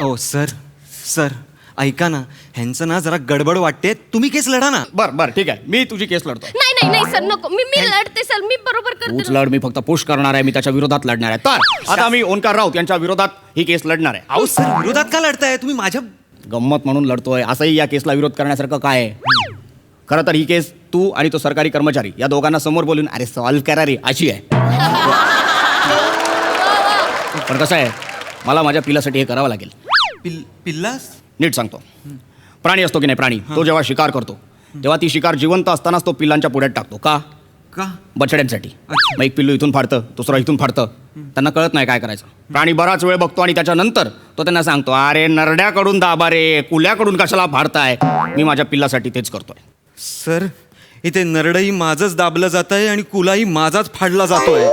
ओ sir sir ऐका ना, ह्यांचं ना जरा गडबड वाटते, तुम्ही केस लढा ना. बर ठीक आहे, मी तुझी केस लढतो. नाही नाही नाही सर, नको. मी लढते सर, मी बरोबर तूच करते. लढ, मी फक्त पुश करणार आहे, मी त्याच्या विरोधात लढणार आहे. तर आता मी ओंकार राऊत यांच्या विरोधात ही केस लढणार आहे. अहो सर, विरोधात का लढताय तुम्ही? माझ्या गंमत म्हणून लढतोय, असंही या केसला विरोध करण्यासारखं काय आहे? खरं तर ही केस तू आणि तो सरकारी कर्मचारी या दोघांना समोर बोलून अरे सॉल्व्ह करा रे अशी आहे. पण कसं आहे, मला माझ्या पिलासाठी हे करावं लागेल. पिल्लास? नीट सांगतो. प्राणी असतो की नाही, प्राणी तो जेव्हा शिकार करतो तेव्हा ती शिकार जिवंत असतानाच तो पिल्लांच्या पुढ्यात टाकतो. का? का? बछड्यांसाठी. मग एक पिल्लू इथून फाडतं, दुसरा इथून फाडतं, त्यांना कळत नाही काय करायचं. प्राणी बराच वेळ बघतो आणि त्याच्यानंतर तो त्यांना सांगतो, अरे नरड्याकडून दाबा रे, कुल्याकडून कशाला फाडताय. मी माझ्या पिल्लासाठी तेच करतोय. सर, इथे नरडही माझंच दाबलं जात आहे आणि कुलाही माझाच फाडला जातोय.